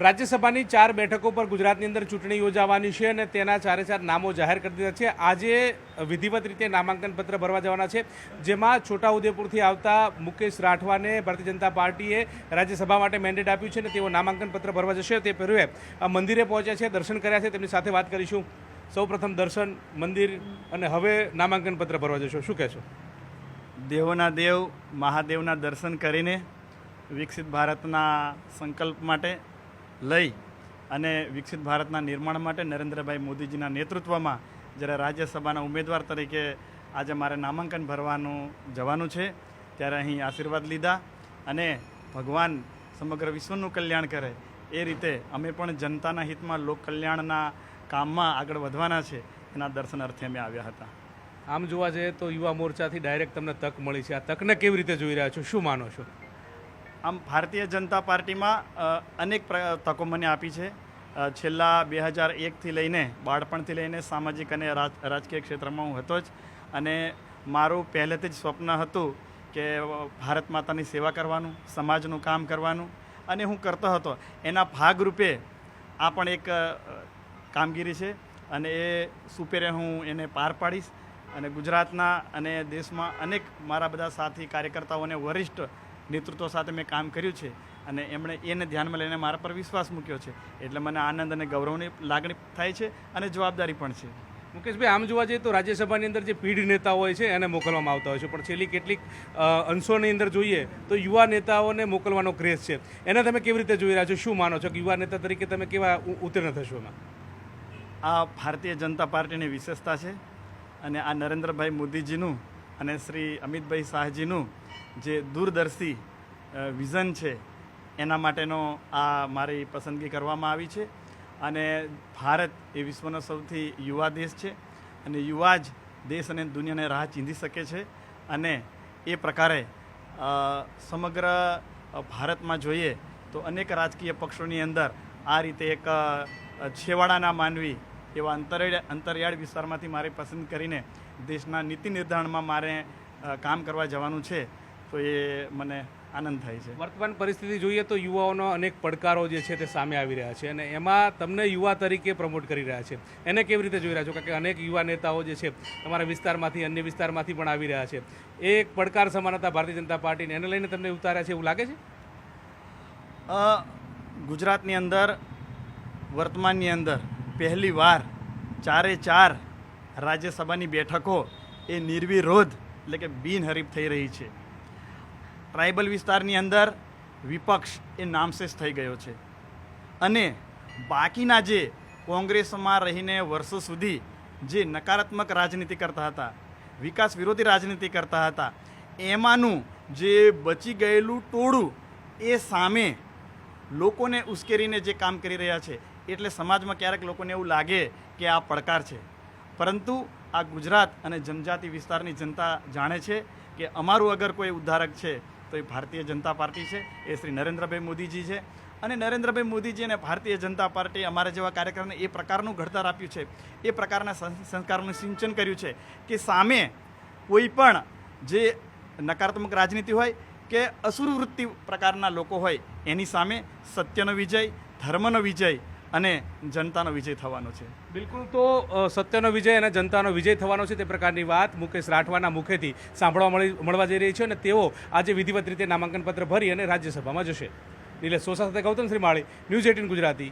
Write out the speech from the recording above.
રાજ્યસભાની 4 બેઠકો પર ગુજરાતની અંદર ચૂંટણી યોજાવાની છે અને તેના 4 નામો જાહેર કરી દીધા છે। આજે વિધિવત રીતે નામાંકન પત્ર ભરવા જવાના છે, જેમાં છોટાઉદેપુરથી આવતા મુકેશ રાઠવાને ભારતીય જનતા પાર્ટીએ રાજ્યસભા માટે મેન્ડેટ આપ્યું છે અને તેઓ નામાંકન પત્ર ભરવા જશે। તે પહેલું મંદિરે પહોંચ્યા છે, દર્શન કર્યા છે, તેમની સાથે વાત કરીશું। સૌપ્રથમ દર્શન, મંદિર અને હવે નામાંકન પત્ર ભરવા જશો, શું કહેશો? દેવોના દેવ મહાદેવના દર્શન કરીને વિકસિત ભારતના સંકલ્પ માટે લઈ અને વિકસિત ભારતના નિર્માણ માટે નરેન્દ્રભાઈ મોદીજીના નેતૃત્વમાં જ્યારે રાજ્યસભાના ઉમેદવાર તરીકે આજે મારે નામાંકન ભરવાનું જવાનું છે, ત્યારે અહીં આશીર્વાદ લીધા અને ભગવાન સમગ્ર વિશ્વનું કલ્યાણ કરે એ રીતે અમે પણ જનતાના હિતમાં લોક કલ્યાણના કામમાં આગળ વધવાના છે, એના દર્શન અર્થે અમે આવ્યા હતા। આમ જોવા જઈએ તો યુવા મોરચાથી ડાયરેક્ટ તમને તક મળી છે, આ તકને કેવી રીતે જોઈ રહ્યા છો, શું માનો છો? આમ ભારતીય જનતા પાર્ટીમાં અનેક તકો મને આપી છે। છેલ્લા 2001થી લઈને બાળપણથી લઈને સામાજિક અને રાજકીય ક્ષેત્રમાં હું હતો જ, અને મારું પહેલેથી જ સ્વપ્ન હતું કે ભારત માતાની સેવા કરવાનું, સમાજનું કામ કરવાનું, અને હું કરતો હતો। એના ભાગરૂપે આ પણ એક કામગીરી છે અને એ સુપેરે હું એને પાર પાડીશ અને ગુજરાતના અને દેશમાં અનેક મારા બધા સાથી કાર્યકર્તાઓને વરિષ્ઠ નેતૃત્વ સાથે મેં કામ કર્યું છે અને એમણે એને ધ્યાનમાં લઈને મારા પર વિશ્વાસ મૂક્યો છે, એટલે મને આનંદ અને ગૌરવની લાગણી થાય છે અને જવાબદારી પણ છે। મુકેશભાઈ, આમ જોવા જઈએ તો રાજ્યસભાની અંદર જે પીઢ નેતા હોય છે એને મોકલવામાં આવતા હોય છે, પણ છેલ્લી કેટલીક અંશોની અંદર જોઈએ તો યુવા નેતાઓને મોકલવાનો ક્રેઝ છે, એને તમે કેવી રીતે જોઈ રહ્યા છો, શું માનો છો કે યુવા નેતા તરીકે તમે કેવા ઉત્તીર્ણ થશો એમાં? આ ભારતીય જનતા પાર્ટીની વિશેષતા છે અને આ નરેન્દ્રભાઈ મોદીજીનું અને શ્રી અમિતભાઈ શાહજીનું જે દૂરદર્શી વિઝન છે એના માટેનો આ મારી પસંદગી કરવામાં આવી છે। અને ભારત એ વિશ્વનો સૌથી યુવા દેશ છે અને યુવા જ દેશ અને દુનિયાને રાહ ચીંધી શકે છે, અને એ પ્રકારે સમગ્ર ભારતમાં જોઈએ તો અનેક રાજકીય પક્ષોની અંદર આ રીતે એક છેવાડાના માનવી એવા અંતરિયાળ વિસ્તારમાંથી મારે પસંદ કરીને દેશના નીતિ નિર્ધારણમાં મારે કામ કરવા જવાનું છે, તો એ મને આનંદ થાય છે। વર્તમાન પરિસ્થિતિ જોઈએ તો યુવાઓનો અનેક પડકારો જે છે તે સામે આવી રહ્યા છે અને એમાં તમને યુવા તરીકે પ્રમોટ કરી રહ્યા છે, એને કેવી રીતે જોઈ રહ્યા છો? કારણ કે અનેક યુવા નેતાઓ જે છે તમારા વિસ્તારમાંથી, અન્ય વિસ્તારમાંથી પણ આવી રહ્યા છે, એ એક પડકાર સમાન હતા ભારતીય જનતા પાર્ટીને, એને લઈને તમને ઉતાર્યા છે એવું લાગે છે? ગુજરાતની અંદર વર્તમાનની અંદર પહેલી વાર 4 રાજ્યસભાની બેઠકો એ નિર્વિરોધ એટલે કે બિનહરીફ થઈ રહી છે। ટ્રાઇબલ વિસ્તારની અંદર વિપક્ષ એ નામશેષ થઈ ગયો છે અને બાકીના જે કોંગ્રેસમાં રહીને વર્ષો સુધી જે નકારાત્મક રાજનીતિ કરતા હતા, વિકાસ વિરોધી રાજનીતિ કરતા હતા, એમાંનું જે બચી ગયેલું ટોળું એ સામે લોકોને ઉશ્કેરીને જે કામ કરી રહ્યા છે, એટલે સમાજમાં ક્યારેક લોકોને એવું લાગે કે આ પડકાર છે, પરંતુ આ ગુજરાત અને જનજાતિ વિસ્તારની જનતા જાણે છે કે અમારું અગર કોઈ ઉદ્ધારક છે તો એ ભારતીય જનતા પાર્ટી છે, એ શ્રી નરેન્દ્રભાઈ મોદીજી છે। અને નરેન્દ્રભાઈ મોદીજી અને ભારતીય જનતા પાર્ટી અમારા જેવા કાર્યકરને એ પ્રકારનું ઘડતર આપ્યું છે, એ પ્રકારના સંસ્કારોનું સિંચન કર્યું છે કે સામે કોઈ પણ જે નકારાત્મક રાજનીતિ હોય કે અસુરવૃત્તિ પ્રકારના લોકો હોય એની સામે સત્યનો વિજય, ધર્મનો વિજય અને જનતાનો વિજય થવાનો છે। બિલકુલ, તો સત્યનો વિજય અને જનતાનો વિજય થવાનો છે તે પ્રકારની વાત મુકેશ રાઠવાના મુખેથી સાંભળવા મળવા જઈ રહી છે અને તેઓ આજે વિધિવત રીતે નામાંકન પત્ર ભરી અને રાજ્યસભામાં જશે। નિલેશ સોસા સાથે ગૌતમ શ્રીમાળી, ન્યૂઝ 18 ગુજરાતી।